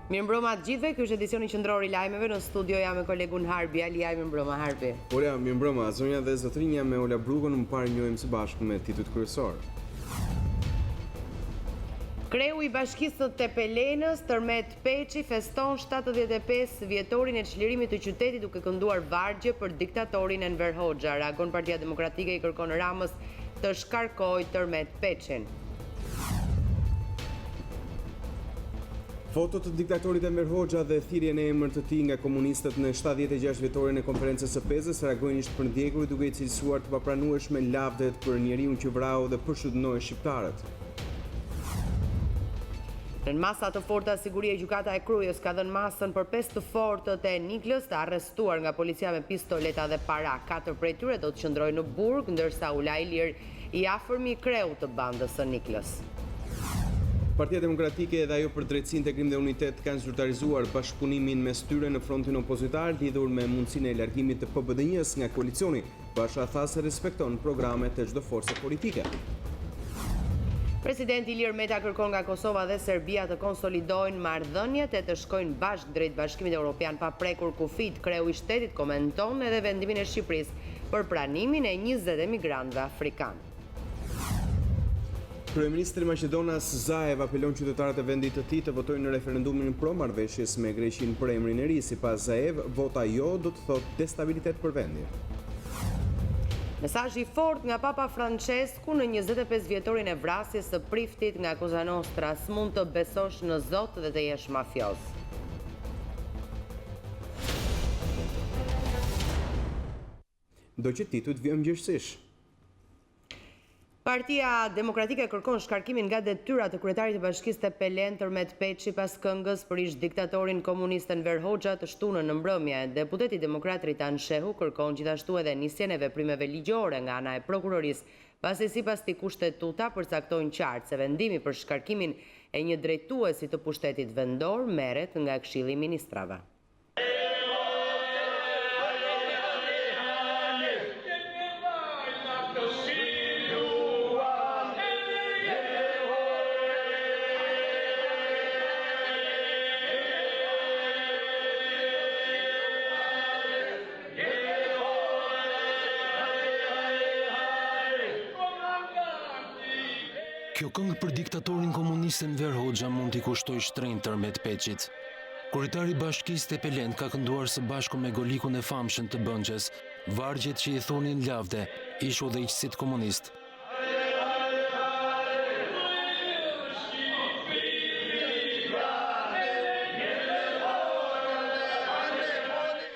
Mirëmbrëma të gjithëve, ky është edicioni qendror i lajmeve, në studio jam me kolegun Harbi Ali. Mirëmbrëma Harbi. Ola, mirëmbrëma, zonja dhe zotrinja, me Ola Brugon më parë njohim së bashku me titujt kryesor. Kreu i Bashkisë së Tepelenës, Tërmet Peçi, feston 75 vjetorin e çlirimit të qytetit duke kënduar vargje për diktatorin Enver Hoxha. Reagon Partia Demokratike i kërkon Ramës të shkarkojë Tërmet Peçin. Foto të diktatorit Enver Hoxha dhe thirrjen e emër të tij nga komunistët në 76 vjetorin e konferencës së Pezës reagojnë ishtë përndjekur duke i cilësuar të papranueshme lavdet për njeriun që vrau dhe përshëndnoi shqiptarët. Në masa të forta siguria e gjykata e Krujës ka dhënë masën për 5 të fortët e Niklës të arrestuar nga policia me pistoleta dhe para. 4 prej tyre do të qëndrojnë në burg, ndërsa Ulaj Ilir i afërmi kreu të bandës së Niklës. Partia Demokratike dhe ajo për drejtësi, integrim dhe unitet kanë zyrtarizuar bashkëpunimin mes tyre në frontin opozitar lidhur me mundësinë e largimit të PBD-s nga koalicioni. Basha tha se respekton programet e çdo force politike. Presidenti Ilir Meta kërkon nga Kosova dhe Serbia të konsolidojnë marrëdhëniet e të shkojnë bashkë drejt Bashkimit Evropian pa prekur kufit. Kreu i shtetit komenton edhe vendimin e Shqipërisë për pranimin e 20 emigrantëve afrikanë. Kryeministri Maqedonas Zaev apelon qytetarët e vendit të tij të votojnë në referendumin pro marrëveshjes me Greqinë për emrin e ri. Sipas Zaev, vota jo do të thotë destabilitet për vendin. Mesazh i fortë nga Papa Francesku në 25 vjetorin e vrasjes së priftit nga Cosa Nostra: s'mund të besosh në Zot dhe të jesh mafioz. Do që titujt vjen mëngjesisht. Partia Demokratike kërkon shkarkimin nga detyrat të kryetarit të Bashkisë Tepelen Tërmet Peçi pas këngës për ish diktatorin komunist Enver Hoxha të shtunën në mbrëmje. Deputeti demokrat Ritan Shehu kërkon gjithashtu edhe nisjen e veprimeve ligjore nga ana e prokurorisë, pasi sipas tij kushtetuta përcaktojnë qartë se vendimi për shkarkimin e një drejtuesi të pushtetit vendor merret nga Këshilli i Ministrave. Kjo këngë për diktatorin komunist Enver Hoxha mund t'i kushtoj shtrenjtë Tërmet Peçit. Kryetari i Bashkisë Tepelen ka kënduar së bashku me golikun e famshëm të Bëngjes, vargjet që i thonin lavde, ish udhëheqësit komunist.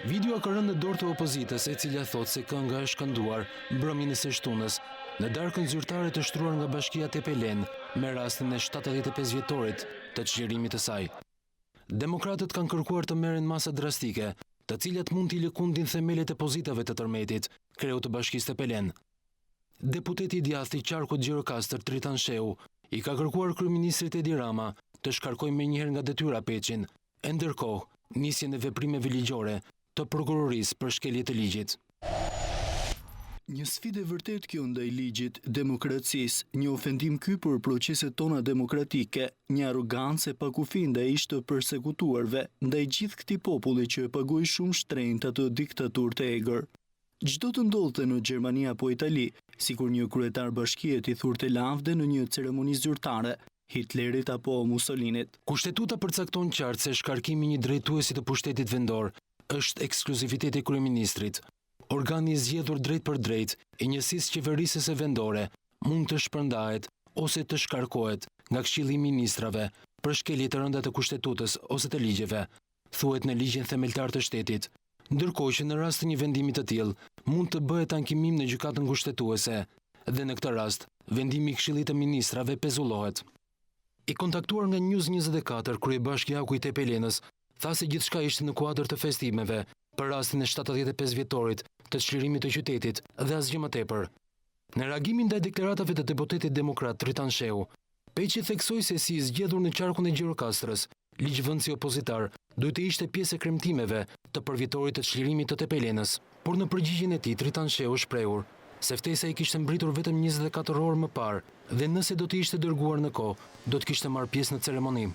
Videoa ka rënë në dorë të opozitës, e cila thotë se kënga është kënduar mbrëmjen e së shtunës në darkën zyrtare të shtruar nga Bashkia Tepelen me rastin e 75 vjetorit të çlirimit të saj. Demokratët kanë kërkuar të merren masa drastike, të cilat mund t'i lëkundin themelet e pozitave të Tërmetit, kreu të Bashkisë Tepelen. Deputeti i djathtë i qarkut Gjirokastër Tritan Shehu i ka kërkuar kryeministrit Edi Rama të shkarkojë menjëherë nga detyra Peçin, e ndërkohë nisjen e veprimeve ligjore të prokurorisë për shkelje të ligjit. Një sfidë e vërtet kjo ndaj ligjit, demokracisë, një ofendim ky për proceset tona demokratike, një arrogancë e pakufi ndaj të përsekutuarve, ndaj gjithë këtij populli që e pagoi shumë shtrenjtë atë diktaturë të egër. Çdo të ndodhte në Gjermani apo Itali, sikur një kryetar bashkie i thurte lavde në një ceremoni zyrtare, Hitlerit apo Mussolinit. Kushtetuta përcakton qartë se shkarkimi një drejtuesi të pushtetit vendor është ekskluzivitet i kryeministrit. Organi i zgjedhur drejt për drejt i njësisë qeverisëse vendore mund të shpërndahet ose të shkarkohet nga Këshilli i Ministrave për shkelje të rënda të kushtetutës ose të ligjeve, thuhet në ligjin themeltar të shtetit, ndërkohë që në rast të një vendimi të tillë mund të bëhet ankimim në gjykatën kushtetuese dhe në këtë rast vendimi i Këshillit të Ministrave pezullohet. I kontaktuar nga News24, kryebashki i Tepelenës tha se gjithçka ishte në kuadër të festimeve për rastin e 75 vjetorit të çlirimit të qytetit dhe asgjë më tepër. Në reagimin ndaj deklaratave të deputetit demokrat Tritan Shehu, Peçi theksoi se si i zgjedhur në qarkun e Gjirokastrës, ligjvënësi opozitar duhet të ishte pjesë e kremtimeve të përvjetorit të çlirimit të Tepelenës, por në përgjigjen e tij Tritan Shehu shprehur se ftesa i kishte mbritur vetëm 24 orë më parë dhe nëse do të ishte dërguar në kohë, do të kishte marrë pjesë në ceremoni.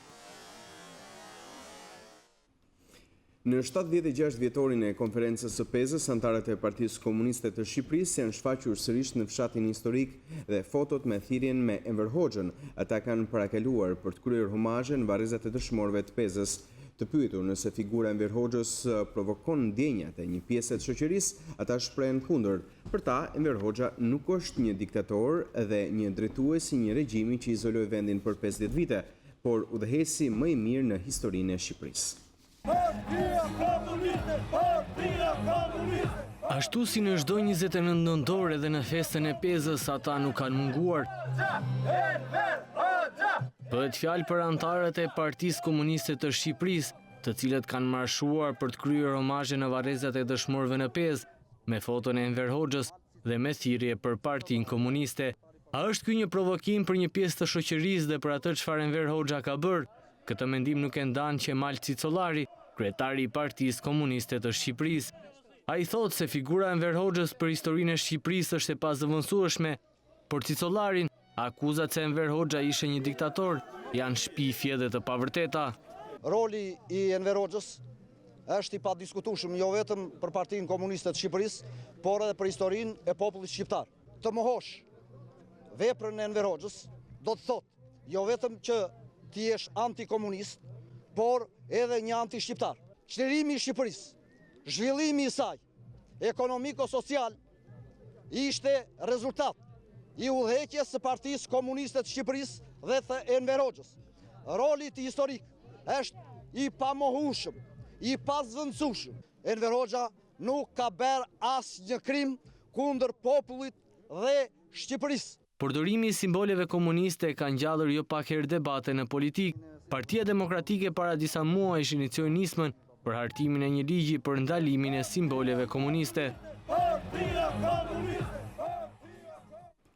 Në 76 vjetorin e konferencës së Pezës, antarët e Partisë Komuniste të Shqipërisë janë shfaqur sërish në fshatin historik dhe fotot me thirrjen me Enver Hoxhën. Ata kanë parakaluar për të kryer humazhe në varrezat e dëshmorëve të Pezës. Të pyetur nëse figura e Enver Hoxhës provokon ndjenjat e një pjese të shoqërisë, ata shprehen kundër. Për ta, Enver Hoxha nuk është një diktator dhe një drejtues i një regjimi që izoloi vendin për 50 vite, por udhëhesi më i mirë në historinë e Shqipërisë. Ashtu si në çdo 29 nëntor edhe në festën e Pezës, ata nuk kanë munguar. Bëhet fjalë për antarët e Partisë Komuniste të Shqipërisë, të cilët kanë marshuar për të kryer homazhe në varrezat e dëshmorëve në Pezë, me foton e Enver Hoxhës dhe me thirrje për Partinë Komuniste. A është ky një provokim për një pjesë të shoqërisë dhe për atë çfarë Enver Hoxha ka bërë? Këtë mendim nuk e ndan Qemal Cicolari, kryetari i Partisë Komuniste të Shqipërisë. Ai thotë se figura e Enver Hoxhës për historinë e Shqipërisë është e pazëvendësueshme, por Cicolarin akuzat se Enver Hoxha ishte një diktator janë shpifje dhe të pavërteta. Roli i Enver Hoxhës është i padiskutueshëm jo vetëm për Partinë Komuniste të Shqipërisë, por edhe për historinë e popullit shqiptar. Të mohosh veprën e Enver Hoxhës do të thotë jo vetëm që ti jesh antikomunist, por edhe një anti-shqiptar. Çlirimi i Shqipërisë, zhvillimi i saj ekonomiko-social ishte rezultat i udhëheqjes së Partisë Komuniste të Shqipërisë dhe të Enver Hoxhës. Roli i historik është i pamohueshëm, i pazvendësueshëm. Enver Hoxha nuk ka bërë asnjë krim kundër popullit dhe Shqipërisë. Përdorimi i simboleve komuniste ka ngjallur jo pak herë debate në politikë. Partia Demokratike para disa muajsh inicioi nismën për hartimin e një ligji për ndalimin e simboleve komuniste.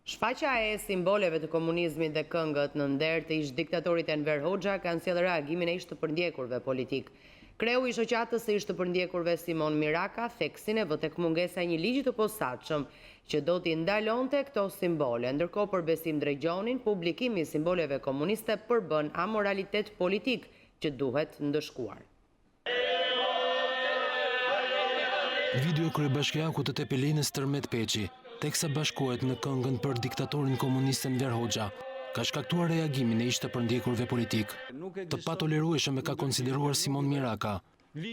Shfaqja e simboleve të komunizmit dhe këngët në nder të ish diktatorit Enver Hoxha kanë sjellë reagimin e ish të përndjekurve politik. Kreu i shoqatës së ish të përndjekurve Simon Miraka theksin e vë tek mungesa e një ligji të posaçëm që do t'i ndalonte këto simbole. Ndërkohë për Besim Drejgjonin, publikimi i simboleve komuniste përbën amoralitet politik që duhet ndëshkuar. Video kryebashkiaku të Tepelinës Tërmet Peçi, teksa bashkohet në këngën për diktatorin komunist Enver Hoxha, ka shkaktuar reagimin e ish të përndjekurve politik. Të patolerueshëm e ka konsideruar Simon Miraka,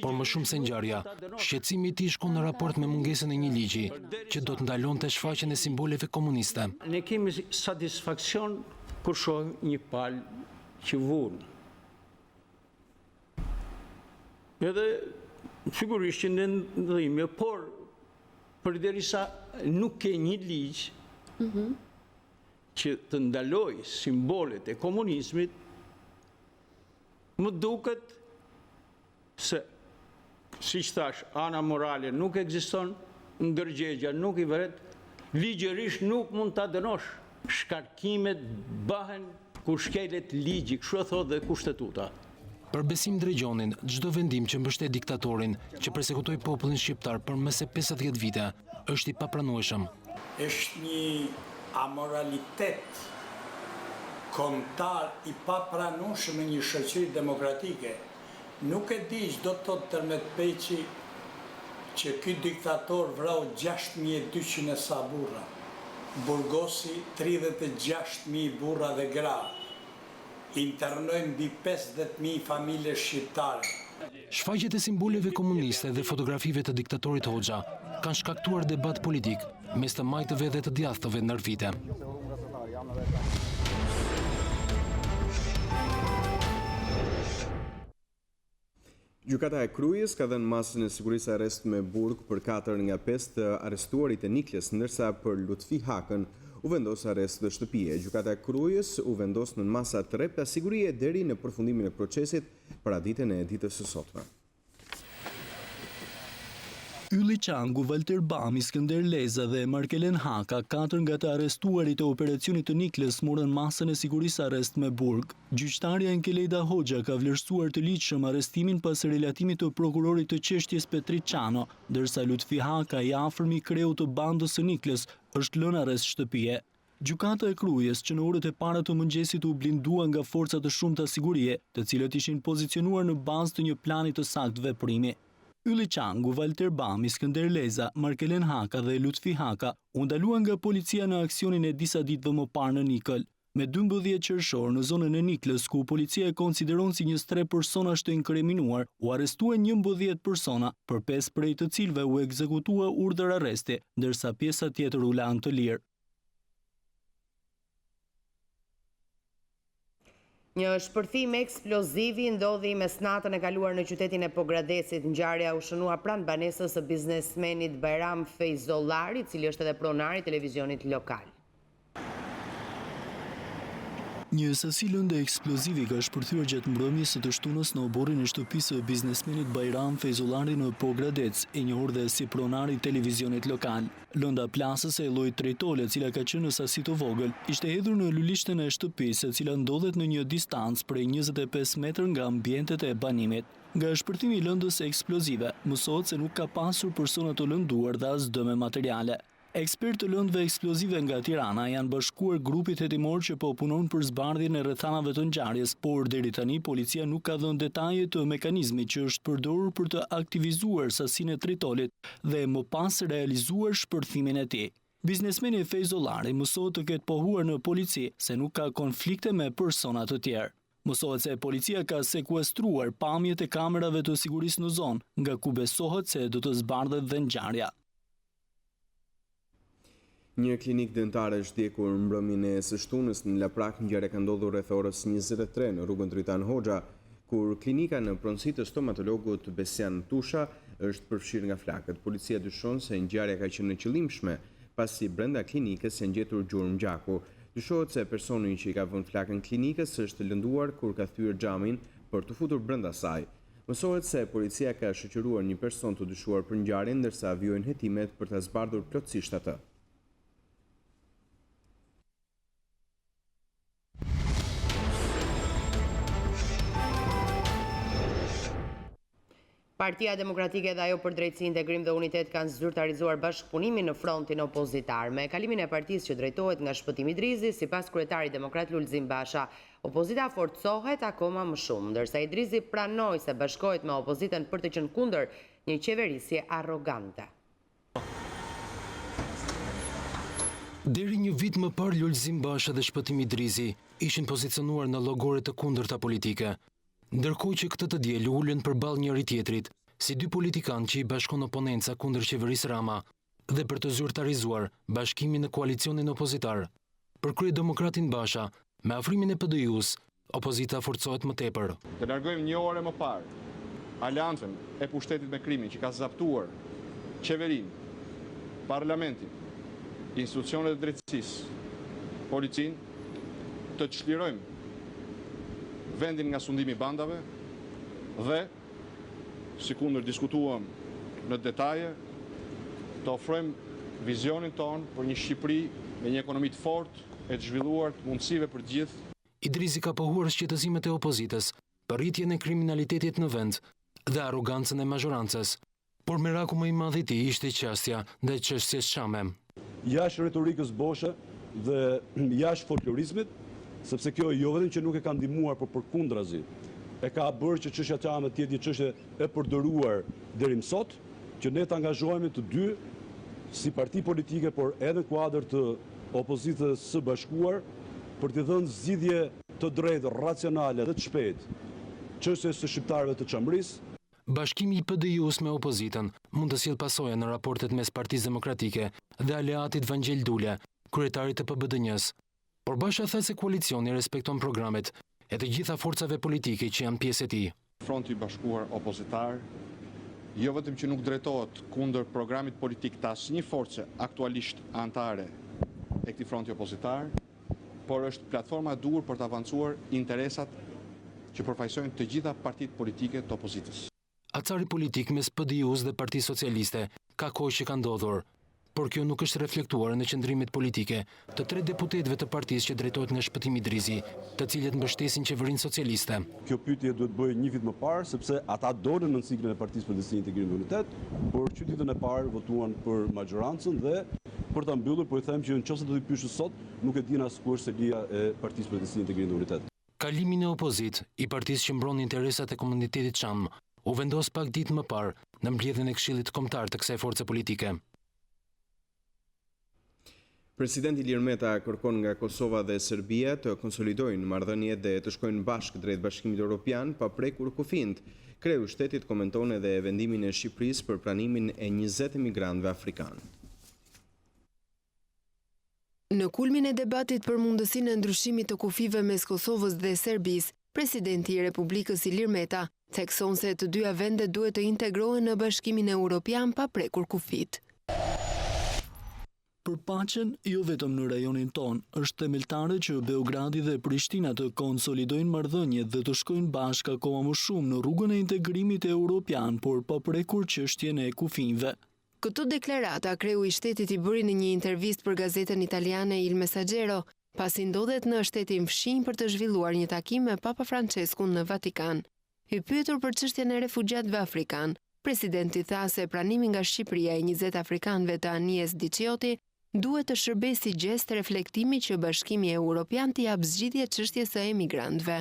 por më shumë se ngjarja, shqetësimi i tij shkon në raport me mungesën e një ligji që do të ndalonte shfaqjen e simboleve komuniste. Ne kemi satisfaksion kur shohim një palë që vun. Edhe sigurisht që ne ndihmë, por përderisa nuk ke një ligj që të ndaloj simbolet e komunizmit, më duket se, siç thash, ana morale nuk ekziston, ndërgjegja nuk i vret, ligjërisht nuk mund ta dënosh. Shkarkimet bëhen kur shkelet ligji, kështu e thotë dhe kushtetuta. Për Besim Drejgjonin, çdo vendim që mbështet diktatorin që persekutoi popullin shqiptar për më se 50 vite, është i papranueshëm. Është një amoralitet kombëtar i papranueshëm në një shoqëri demokratike. Nuk e di ç'do të thotë Tërmet Peçi që ky diktator vrau 6200 e sa burra. Burgosi 36.000 burra dhe gra. Internojnë mbi 50.000 familje shqiptare. Shfaqjet e simboleve komuniste dhe fotografive të diktatorit Hoxha kanë shkaktuar debat politik mes të majtëve dhe të djathtëve ndër vite. Gjykata e Krujës ka dhënë masën e sigurisë arrest me burg për 4 nga 5 të arrestuarit e Nikles, ndërsa për Lutfi Hakën u vendos arrest dhe shtëpie. Gjykata e Krujës u vendos në masa të repta sigurie deri në përfundimin e procesit paraditën e ditës së sotme. Ylli Çangu, Valter Bami, Skënder Leza dhe Markelen Haka, 4 nga të arrestuarit e operacionit të Nikles, morën masën e sigurisë arrest me burg. Gjyqtarja Enkeleda Hoxha ka vlerësuar të ligjshëm arrestimin pas relatimit të prokurorit të çështjes Petrit Çano, ndërsa Lutfi Haka, i afërm i kreut të bandës së Nikles, është lënë arrest shtëpie. Gjykata e Krujës, që në orët e para të mëngjesit u blindua nga forca të shumta sigurie, të cilët ishin pozicionuar në bazë të një plani të saktë veprimi. Ylli Çangu, Walter Bami, Skënder Leza, Markelen Haka dhe Lutfi Haka u ndaluan nga policia në aksionin e disa ditëve më parë në Nikël. Me 12 qershor në zonën e Niklës, ku policia e konsideron si 23 persona të inkriminuar, u arrestuan 11 persona, për 5 prej të cilëve u ekzekutua urdhër arresti, ndërsa pjesa tjetër u lanë të lirë. Një shpërthim eksplozivi ndodhi mesnatën e kaluar në qytetin e Pogradesit. Ngjarja u shënua pranë banesës së biznesmenit Bajram Fejzollari, i cili është edhe pronar i televizionit lokal. Një sasi lëndë eksplozivi ka shpërthyer gjatë mbrëmjes së të shtunës në oborrin e shtëpisë së biznesmenit Bajram Fejzollari në Pogradec, e njohur dhe si pronar i televizionit lokal. Lënda plasëse e llojit trejtole, e cila ka qenë në sasi të vogël, ishte hedhur në lulishten e shtëpisë, e cila ndodhet në një distancë prej 25 metër nga ambientet e banimit. Nga shpërthimi i lëndës eksplozive, mësohet se nuk ka pasur persona të lënduar dhe as dëme materiale. Ekspertë të lëndëve eksplozive nga Tirana janë bashkuar grupit hetimor që po punon për zbardhjen e rrethanave të ngjarjes, por deri tani policia nuk ka dhënë detaje të mekanizmit që është përdorur për të aktivizuar sasinë e tritolit dhe më pas realizuar shpërthimin e tij. Biznesmeni Fejzollari mësohet të ketë pohuar në polici se nuk ka konflikte me persona të tjerë. Mësohet se policia ka sekuestruar pamjet e kamerave të sigurisë në zonë, nga ku besohet se do të zbardhet dhe ngjarja. Një klinik dentare është vdekur mbrëmjen e së shtunës në Laprak. Ngjarja ka ndodhur rreth orës 23 në rrugën Dritan Hoxha, kur klinika në pronësi të stomatologut Besian Tusha është përfshirë nga flakët. Policia dyshon se ngjarja ka qenë e qëllimshme, pasi brenda klinikës janë gjetur gjurmë gjaku. Dyshohet se personi që i ka vënë flakën klinikës është lënduar kur ka thyer xhamin për të futur brenda saj. Mësohet se policia ka shoqëruar një person të dyshuar për ngjarjen, ndërsa vijojnë hetimet për ta zbardhur plotësisht atë. Partia Demokratike dhe ajo për drejtësi, integrim dhe unitet kanë zyrtarizuar bashkëpunimin në frontin opozitar. Me kalimin e partisë që drejtohet nga Shpëtimi Idrizi, sipas kryetarit demokrat Lulzim Basha, opozita forcohet akoma më shumë, ndërsa Idrizi pranoi se bashkohet me opozitën për të qenë kundër një qeverisje arrogante. Deri një vit më parë, Lulzim Basha dhe Shpëtimi Idrizi ishin pozicionuar në llogore të kundërta politike, ndërkohë që këtë të diel ulën përballë njëri tjetrit, si dy politikanë që i bashkon oponenca kundër qeverisë Rama dhe për të zyrtarizuar bashkimin në koalicionin opozitar. Për kryedemokratin Basha, me afrimin e PD-jus, opozita forcohet më tepër. Të largojmë një orë më parë aleancën e pushtetit me krimin që ka zaptuar qeverinë, parlamentin, institucionet e drejtësisë, policinë, të çlirojmë vendin nga sundimi i bandave dhe, sikundër diskutuam në detaje, të ofrojmë vizionin tonë për një Shqipëri me një ekonomi të fortë, e të zhvilluar të mundësive për gjithë. Idrizi ka pohuar shqetësimet e opozitës për rritjen e kriminalitetit në vend dhe arrogancën e mazhorancës, por miraku më i madh i tij ishte qastja ndaj çështjes Çame. Jashtë retorikës boshe dhe jashtë folklorizmit, sepse kjo jo vetëm që nuk e ka ndihmuar, por përkundrazi e ka bërë që çështja Çame të jetë një çështje e përdoruar deri më sot, që ne të angazhohemi të dy si parti politike, por edhe në kuadër të opozitës së bashkuar, për t'i dhënë zgjidhje të drejtë, racionale dhe të shpejtë çështjes së shqiptarëve të Çamrisë. Bashkimi i PD-jus me opozitën mund të sjellë pasoja në raportet mes Partisë Demokratike dhe aleatit Vangjel Dule, kryetarit të PBD-njës. Por Basha tha se koalicioni respekton programet e të gjitha forcave politike që janë pjesë e tij. Fronti i bashkuar opozitar jo vetëm që nuk drejtohet kundër programit politik të asnjë force aktualisht anëtare e këtij fronti opozitar, por është platforma e duhur për të avancuar interesat që përfaqësojnë të gjitha partitë politike të opozitës. Acari politik mes PD-jus dhe Partisë Socialiste ka kohë që ka ndodhur, por kjo nuk është reflektuar në qëndrimet politike të 3 deputetëve të partisë që drejtohet nga Shpëtimi Idrizi, të cilët mbështesin qeverinë socialiste. Kjo pyetje duhet bëjë një vit më parë, sepse ata dolën në ciklin e Partisë për Drejtësi, Integrim dhe Unitet, por që ditën e parë votuan për majorancën dhe për ta mbyllur, po i them që nëse do t'i pyeshë sot, nuk e din as ku është selia e Partisë për Drejtësi, Integrim dhe Unitet. Kalimin e opozit i partisë që mbron interesat e komunitetit Çam u vendos pak ditë më parë në mbledhjen e Këshillit Kombëtar të kësaj force politike. Presidenti Ilir Meta kërkon nga Kosova dhe Serbia të konsolidojnë marrëdhëniet dhe të shkojnë bashkë drejt Bashkimit Evropian pa prekur kufijt. Kreu i shtetit komenton edhe vendimin e Shqipërisë për pranimin e 20 emigrantëve afrikanë. Në kulmin e debatit për mundësinë e ndryshimit të kufive mes Kosovës dhe Serbisë, presidenti i Republikës Ilir Meta thekson se të dyja vendet duhet të integrohen në Bashkimin Evropian pa prekur kufit. Për paqen, jo vetëm në rajonin ton, është themeltare që Beogradi dhe Prishtina të konsolidojnë marrëdhëniet dhe të shkojnë bashkë akoma më shumë në rrugën e integrimit evropian, por pa prekur çështjen e kufinjve. Këtë deklarata kreu i shtetit i bëri në një intervistë për gazetën italiane Il Messaggero, pasi ndodhet në shtetin fshinj për të zhvilluar një takim me Papa Franceskun në Vatikan. I pyetur për çështjen e refugjatëve afrikan, presidenti tha se pranimi nga Shqipëria e 20 afrikanëve të anijes Edicioni duhet të shërbejë si gjest reflektimi që Bashkimi Evropian t'i jap zgjidhje çështjes së emigrantëve.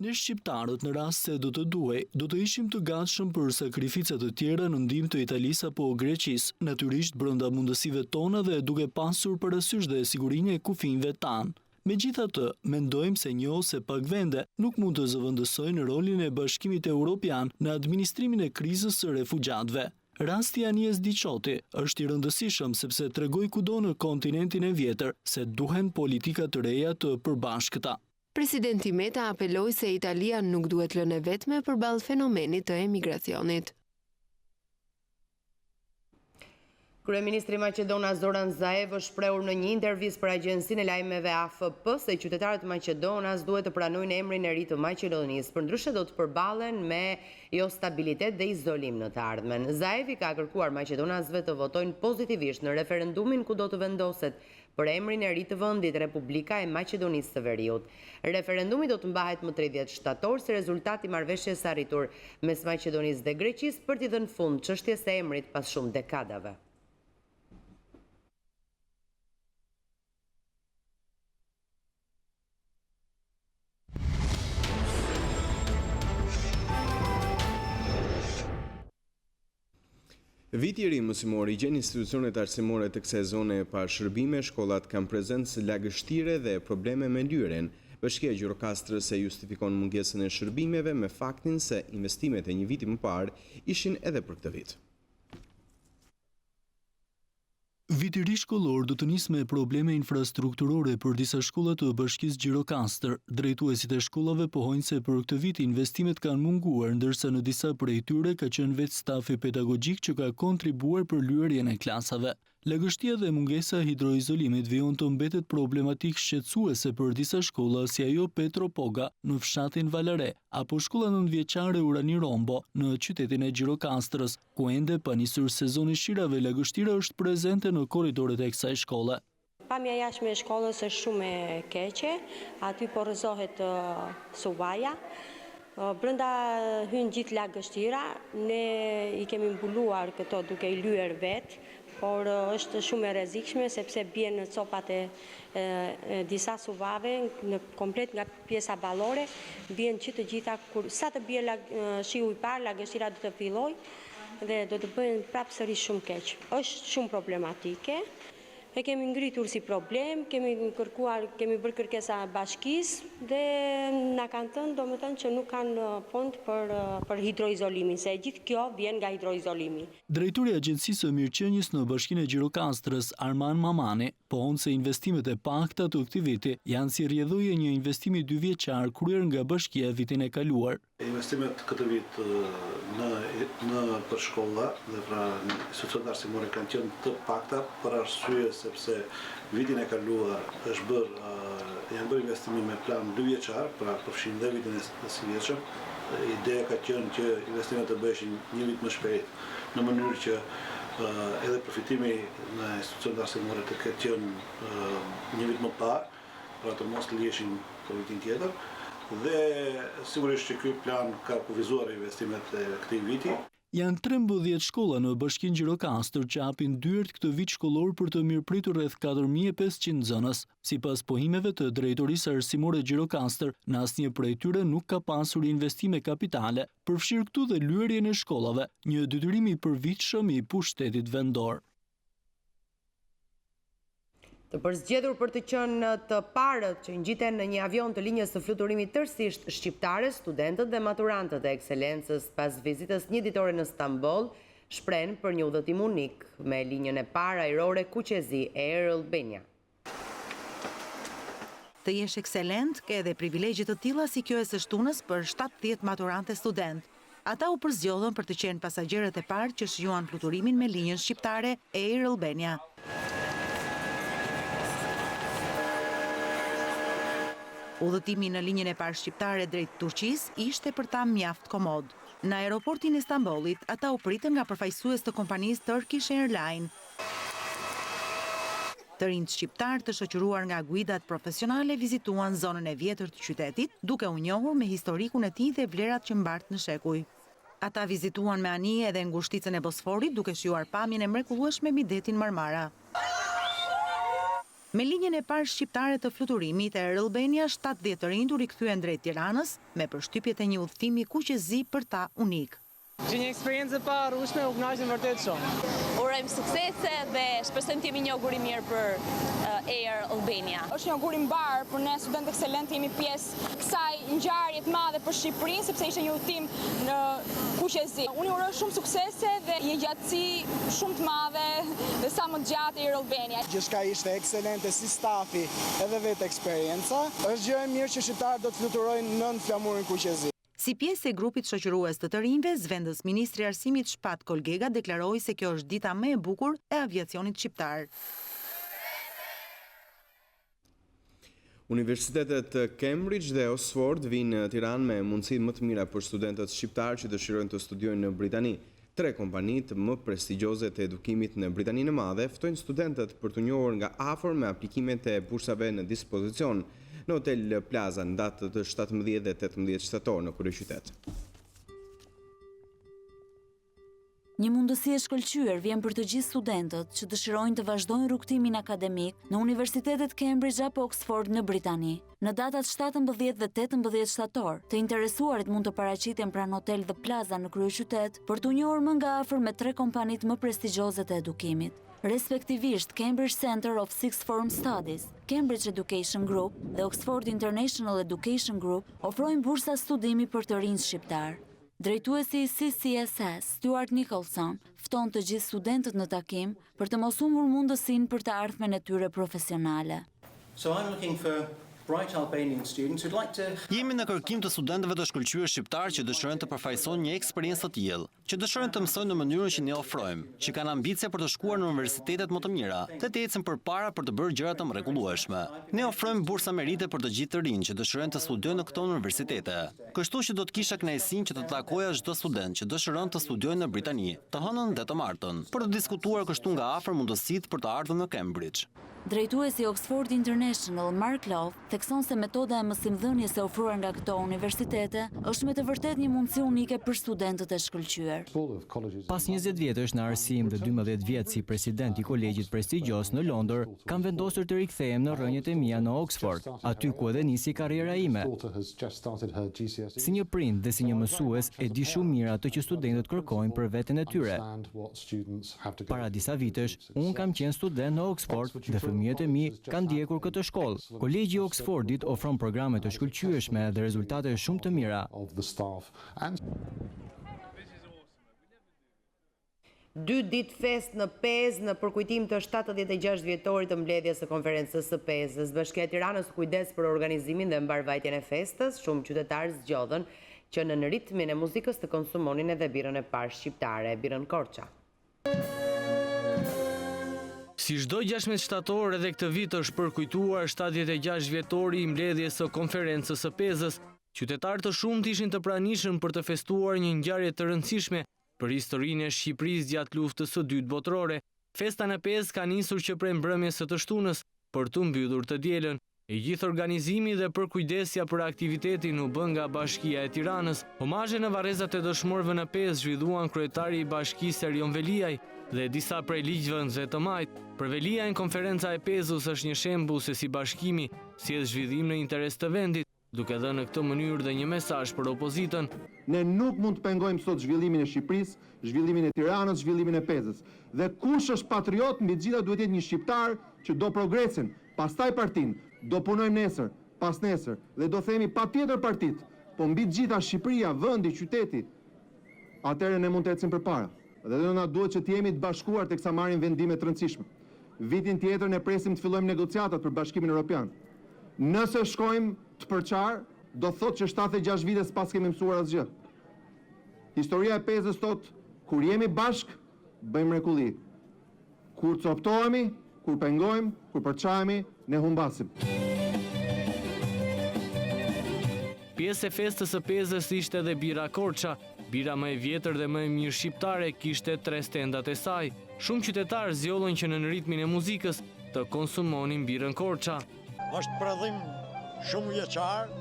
Ne shqiptarët në rast se do të ishim të gatshëm për sakrifica të tjera në ndihmë të Italisë apo Greqisë, natyrisht brenda mundësive tona dhe duke pasur parasysh dhe sigurinë e kufinjve tanë. Megjithatë, mendojmë se një ose pak vende nuk mund të zëvendësojnë rolin e Bashkimit Evropian në administrimin e krizës së refugjatëve. Rasti anijes Edicioni është i rëndësishëm sepse tregoi kudo në kontinentin e vjetër se duhen politika të reja të përbashkëta. Presidenti Meta apeloi se Italia nuk duhet lënë vetme përballë fenomenit të emigracionit. Kryeministri Maqedonas Zoran Zaev është shprehur në një intervistë për agjencinë e lajmeve AFP se qytetarët Maqedonas duhet të pranojnë emrin e ri të Maqedonisë, përndryshe do të përballen me jo stabilitet dhe izolim në të ardhmen. Zaevi ka kërkuar maqedonasëve të votojnë pozitivisht në referendumin ku do të vendoset për emrin e ri të vendit Republika e Maqedonisë së Veriut. Referendumi do të mbahet më 30 shtator si rezultat i marrëveshjes së arritur mes Maqedonisë dhe Greqisë për t'i dhënë fund çështjes së emrit pas shumë dekadave. Viti i ri mësimor i gjen institucionet arsimore të kësaj zone pa shërbime, shkollat kanë prezencë lagështire dhe probleme me lyeren. Bashkia e Gjirokastrës e justifikon mungesën e shërbimeve me faktin se investimet e një viti më parë ishin edhe për këtë vit. Viti i ri shkollor do të nisë me probleme infrastrukturore për disa shkolla të Bashkisë Gjirokastër. Drejtuesit e shkollave pohojnë se për këtë vit investimet kanë munguar, ndërsa në disa prej tyre ka qenë vetë stafi pedagogjik që ka kontribuar për lyerjen e klasave. Lagështia dhe mungesa e hidroizolimit vijon të mbetet problematik shqetësuese për disa shkolla si ajo Petro Poga në fshatin Valare, apo shkolla nëntëvjeçare Urani Rombo në qytetin e Gjirokastrës, ku ende pa nisur sezoni shirave lagështira është prezente në korridoret e kësaj shkolle. Pamja jashtme e shkollës është shumë e keqe, aty po rrëzohet suvaja. Brenda hyn gjithë lagështira, ne i kemi mbuluar këto duke i lyer vetë, por është shumë e rrezikshme sepse bie në copat e disa suvave, në komplet nga pjesa ballore, bien që të gjitha sa të bie shiu i parë, lagështira do të fillojë dhe do të bëhen prapë sërish shumë keq. Është shumë problematike. E kemi ngritur si problem, kemi bërë kërkesa bashkisë dhe na kanë thënë domethënë që nuk kanë fond për hidroizolimin, se gjithë kjo vjen nga hidroizolimi. Drejtori i Agjencisë së Mirëqenies në Bashkinë e Gjirokastrës, Arman Mamani, pohon se investimet e pakta të këtij viti janë si rrjedhoje një investimi 2 vjeçar kryer nga Bashkia vitin e kaluar. Investimet këtë vit në për shkolla dhe pra institucionet arsimore kanë qenë të pakta për arsye sepse vitin e kaluar janë bërë investime me plan 2 vjeçar, pra përfshin dhe vitin e si vjeçëm. Ideja ka qenë që investimet të bëheshin një vit më shpejt, në mënyrë që edhe përfitimi në institucionet arsimore të ketë qenë një vit më parë, pra të mos lihesin për vitin tjetër. Dhe sigurisht që ky plan ka kufizuar investimet e këtij viti. Janë 13 shkolla në Bashkinë Gjirokastër që hapin dyert këtë vit shkollor për të mirëpritur rreth 4500 nxënës. Sipas pohimeve të drejtorisë arsimore Gjirokastër, në asnjë prej tyre nuk ka pasur investime kapitale, përfshirë këtu dhe lyerjen e shkollave, një detyrim i përvitshëm i pushtetit vendor. Të përzgjedhur për të qenë të parët që ngjiten në një avion të linjës së fluturimit tërësisht shqiptare, studentët dhe maturantët e ekselencës pas vizitës një ditore në Stamboll shprehen për një udhëtim unik me linjën e parë ajrore Qendror Air Albania. Të jesh ekselent, ke edhe privilegje të tilla si kjo e së shtunës për 70 maturante student. Ata u përzgjodhën për të qenë pasagjerët e parë që shijuan fluturimin me linjën shqiptare Air Albania. Udhëtimi në linjën e parë shqiptare drejt Turqisë ishte për ta mjaft komod. Në aeroportin e Stambollit, ata u pritën nga përfaqësues të kompanisë Turkish Airlines. Të rinjt shqiptar të shoqëruar nga guidat profesionale vizituan zonën e vjetër të qytetit, duke u njohur me historikun e tij dhe vlerat që mbart në shekuj. Ata vizituan me anije edhe ngushticën e Bosforit, duke shijuar pamjen e mrekullueshme mbi detin Marmara. Me linjën e parë shqiptare të fluturimit Air Albania, 70 të rinj u rikthyen drejt Tiranës me përshtypjet e një udhëtimi kuqezi për ta unik. Që një eksperiencë e paharrueshme, u kënaqem vërtet shumë. Urojmë suksese dhe shpresojmë të jemi një augur i mirë për Air Albania. Është një augur i mbar për ne studentë ekselent, jemi pjesë kësaj ngjarje të madhe për Shqipërinë, sepse ishte një udhëtim në kuqezi. Unë uroj shumë suksese dhe një gjatësi shumë të madhe dhe sa më gjatë Air Albania. Gjithçka ishte ekselente si stafi edhe vetë eksperienca. Është gjë e mirë që shqiptarët do të fluturojnë nën flamurin kuqezi. Si pjesë e grupit shoqërues të rinjve, zëvendës ministri i arsimit Shpat Kolgega deklaroi se kjo është dita më e bukur e aviacionit shqiptar. Universitetet Cambridge dhe Oxford vinë në Tiranë me mundësitë më të mira për studentët shqiptar që dëshirojnë të studiojnë në Britani. 3 kompanitë më prestigjioze të edukimit në Britaninë e Madhe ftojnë studentët për të njohur nga afër me aplikimet e bursave në dispozicion në Hotel Plaza në datë të 17 dhe 18 shtator në kryeqytet. Një mundësi e shkëlqyer vjen për të gjithë studentët që dëshirojnë të vazhdojnë rrugtimin akademik në Universitetet Cambridge apo Oxford në Britani. Në datat 17 dhe 18 shtator, të interesuarit mund të paraqiten pranë Hotel The Plaza në kryeqytet për të njohur më nga afër me 3 kompanitë më prestigjioze të edukimit, respektivisht Cambridge Center of Sixth Form Studies, Cambridge Education Group dhe Oxford International Education Group ofrojnë bursa studimi për të rinj shqiptar. Drejtuesi i CCSS, Stuart Nicholson, fton të gjithë studentët në takim për të mos humbur mundësinë për të ardhmen e tyre profesionale. So I'm looking for bright Albanian students who'd like to... Jemi në kërkim të studentëve të shkëlqyer shqiptar që dëshirojnë të përfaqësojnë një eksperiencë të tillë, që dëshirojnë të mësojnë në mënyrën që ne ofrojmë, që kanë ambicie për të shkuar në universitetet më të mira, dhe të ecën përpara për të bërë gjëra të mrekullueshme. Ne ofrojmë bursa merite për të gjithë të rinj që dëshirojnë të studiojnë në këto universitete. Kështu që do të kisha kënaqësinë që të takoja çdo student që dëshiron të studiojë në Britani, të hënën dhe të martën, për të diskutuar kështu nga afër mundësitë për të ardhur në Cambridge. Drejtuesi Oxford International, Mark Love, thekson se metoda e mësimdhënies e ofruar nga këto universitete është me të vërtetë një mundësi unike për studentët e shkëlqyer. Pas 20 vjetësh në arsim dhe 12 vjet si president i kolegjit prestigjos në Londër, kam vendosur të rikthehem në rrënjët e mia në Oxford, aty ku edhe nisi karriera ime. Si një prind dhe si një mësues, e di shumë mirë atë që studentët kërkojnë për veten e tyre. Para disa vitesh, unë kam qenë student në Oxford dhe fëmijët e mi kanë ndjekur këtë shkollë. Kolegji i Oxfordit ofron programe të shkëlqyeshme dhe rezultate shumë të mira. 2 ditë fest në Pezë në përkujtim të 76 vjetorit të mbledhjes së konferencës së Pezës. Bashkia e Tiranës kujdes për organizimin dhe mbarvajtjen e festës. Shumë qytetarë zgjodhen që në ritmin e muzikës të konsumonin edhe birën e parë shqiptare, birën Korça. Si çdo 16 shtator, edhe këtë vit është përkujtuar 76 vjetori i mbledhjes së konferencës së Pezës. Qytetarë të shumtë ishin të pranishëm për të festuar një ngjarje të rëndësishme për historinë e Shqipërisë gjatë luftës së dytë botërore. Festa në Pezë ka nisur që prej mbrëmjes së të shtunës për të mbyllur të dielën. E gjithë organizimi dhe përkujdesja për aktivitetin u bën nga Bashkia e Tiranës. Omazhe në varrezat e dëshmorëve në Pezë zhvilluan kryetari i bashkisë Erion Veliaj dhe disa prej ligjëve në të majt. Për Veliajn, konferenca e Pezës është një shembull se si bashkimi sjell zhvillim në interes të vendit, duke dhënë në këtë mënyrë dhe një mesazh për opozitën. Ne nuk mund të pengojmë sot zhvillimin e Shqipërisë, zhvillimin e Tiranës, zhvillimin e Pezës. Dhe kush është patriot mbi të gjitha duhet jetë një shqiptar që do progresin, pastaj partinë, do punojmë nesër, pas nesër, dhe do themi patjetër partit, po mbi të gjitha Shqipëria, vendi, qyteti, atëherë ne mund të ecim përpara. Dhe do na duhet që të jemi të bashkuar teksa marrim vendime të rëndësishme. Vitin tjetër ne presim të fillojmë negociatat për Bashkimin Evropian. Nëse shkojmë të përqar, do thotë që 76 vite s'pas kemi mësuar asgjë. Historia e Pezës thotë, kur jemi bashk, bëjmë mrekulli. Kur coptohemi, kur pengojmë, kur përçahemi, ne humbasim. Pjesë e festës së Pezës ishte edhe bira Korça. Bira më e vjetër dhe më e mirë shqiptare kishte 3 stendat e saj. Shumë qytetarë zgjollën që në ritmin e muzikës të konsumonin birën Korça. Është prodhim shumë vjeçar,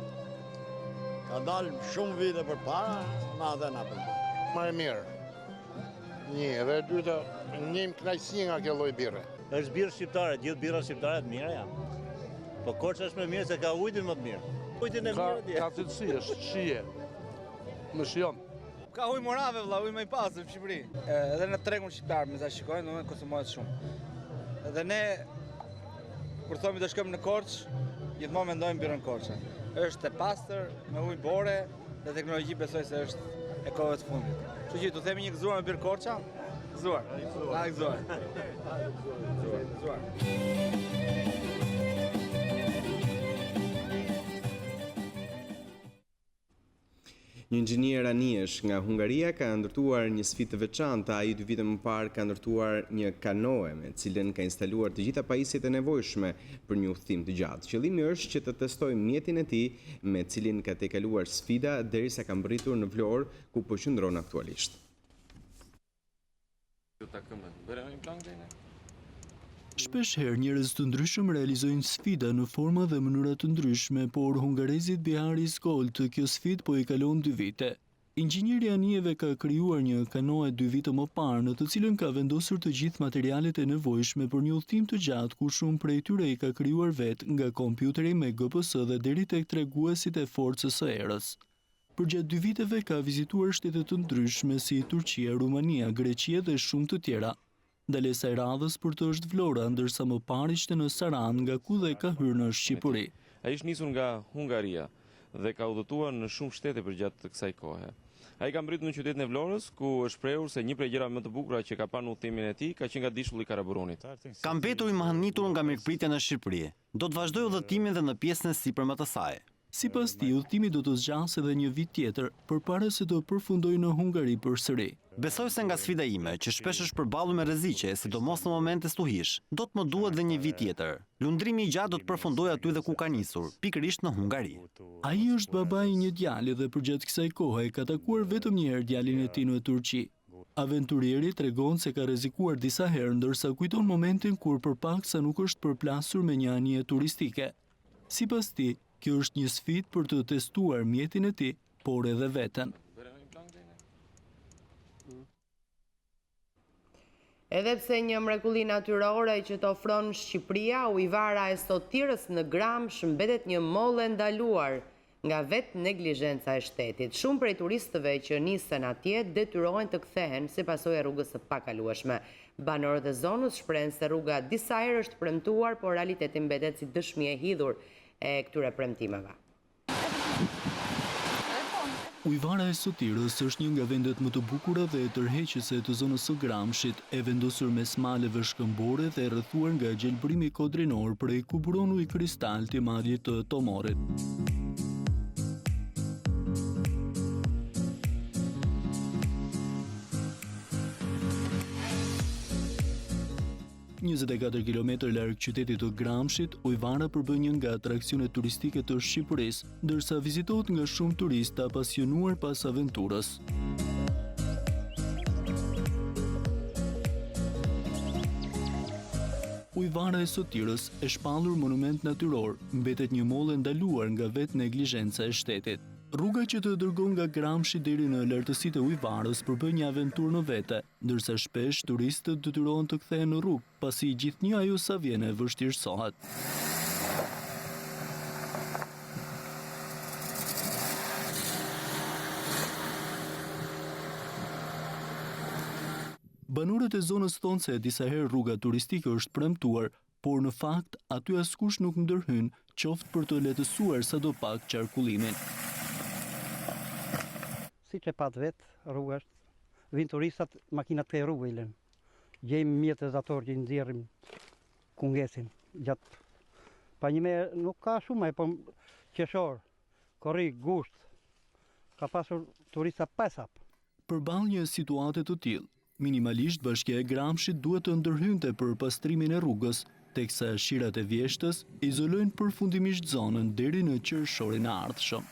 ka dalë shumë vite përpara, na dhe na pëlqen. Më e mirë. Një, dhe e dyta, një kënaqësi nga kjo lloj birre. Është birë shqiptare, gjithë birra shqiptare të mira janë. Po Korça është më mirë se ka ujtin më të mirë. Ujtin e mirë di. Ka cilësi, është shije. Më shijon. Ka ujë morave vëlla, ujë më i pasur në Shqipëri. Edhe në tregun shqiptar me sa shikojnë, domethënë konsumohet shumë. Edhe ne kur thomi të shkojmë në Korçë, gjithmonë mendojmë birën Korça. Është e pastër, me ujë bore dhe teknologji besoj se është e kohës së fundit. Kështu që tu themi një gëzuar me birë Korça? Gëzuar. Gëzuar. Një inxhinier anijesh nga Hungaria ka ndërtuar një sfidë të veçantë. Ai 2 vite më parë ka ndërtuar një kanoe me cilën ka instaluar të gjitha pajisjet e nevojshme për një udhëtim të gjatë. Qëllimi është që të testojë mjetin e tij me cilin ka tejkaluar sfida derisa ka mbërritur në Vlorë ku po qëndron aktualisht. Shpesh herë njerëz të ndryshëm realizojnë sfida në forma dhe mënyra të ndryshme, por hungarezit Bihari Skolt kjo sfidë po i kalon 2 vite. Inxhinieri Lajmeve ka krijuar një kanoe 2 vite më parë, në të cilën ka vendosur të gjithë materialet e nevojshme për një udhëtim të gjatë, ku shumë prej tyre i ka krijuar vetë, nga kompjuteri me GPS dhe deri tek treguesit e forcës së erës. Përgjatë 2 viteve ka vizituar shtete të ndryshme si Turqia, Rumania, Greqia dhe shumë të tjera. Ndalesa e radhës për të është Vlora, ndërsa më parë ishte në Saran, nga ku dhe ka hyrë në Shqipëri. Ai është nisur nga Hungaria dhe ka udhëtuar në shumë shtete përgjatë kësaj kohe. Ai ka mbërritur në qytetin e Vlorës, ku është shprehur se një prej gjërave më të bukura që ka parë në udhëtimin e tij ka qenë gatishulli i karaburonit. Ka mbetur i mahnitur nga mirëpritja në Shqipëri. Do të vazhdojë udhëtimin dhe në pjesën e sipërme të saj. Sipas tij, udhëtimi do të zgjasë edhe një vit tjetër, përpara se të përfundojë në Hungari përsëri. Besoj se nga sfida ime, që shpesh është përballur me rreziqe, sidomos në momente stuhish, do të më duhet dhe një vit tjetër. Lundrimi i gjatë do të përfundojë aty dhe ku ka nisur, pikërisht në Hungari. Ai është babai i një djali dhe përgjatë kësaj kohe ka takuar vetëm një herë djalin e tij në Turqi. Aventurieri tregon se ka rrezikuar disa herë, ndërsa kujton momentin kur përpaksa nuk është përplasur me një anije turistike. Sipas tij, kjo është një sfidë për të testuar mjetin e tij, por edhe veten. Edhe pse një mrekulli natyrore që të ofron Shqipëria, ujvara e Sotirës në Gramsh mbetet një mollë e ndaluar nga vetë neglizhenca e shtetit. Shumë prej turistëve që nisën atje detyrohen të kthehen si pasojë e rrugës së pakalueshme. Banorët e zonës shprehen se rruga disa herë është premtuar, por realiteti mbetet si dëshmi e hidhur e këtyre premtimeve. Ujvara e Sotirës është një nga vendet më të bukura dhe tërheqëse të zonës së Gramshit, e vendosur mes maleve shkëmbore dhe rrethuar nga gjelbërimi kodrinor prej ku buron ujë kristal të madje të Tomorit. ...24 km larg qytetit të Gramshit, ujvara përbën një nga atraksionet turistike të Shqipërisë, ndërsa vizitohet nga shumë turistë apasionuar pas aventurës. Ujvara e Sotirës, e shpallur monument natyror, mbetet një mollë ndaluar nga vetë neglizhenca e shtetit. Rruga që të dërgon nga Gramshi deri në lartësitë e Ujvarës përbën një aventurë në vete, ndërsa shpesh turistët detyrohen të kthehen në rrugë, pasi gjithnjë ajo sa vjen e vështirësohet. Banorët e zonës thonë se disa herë rruga turistike është premtuar, por në fakt aty askush nuk ndërhyn, qoftë për të lehtësuar sadopak qarkullimin. Siç e pat vetë, rruga është, vinë turistat, makinat të rrugë i lënë. Gjejmë mjetazator që i nxjerrim kungesin gjatë. Pa një me nuk ka shumë, po qeshor, korrik, gusht, ka pasur turista pesap. Përballë një situate të tillë, minimalisht Bashkia e Gramshit duhet të ndërhynte për pastrimin e rrugës, teksa shirat e vjeshtës izolojnë përfundimisht zonën deri në qershorin e ardhshëm.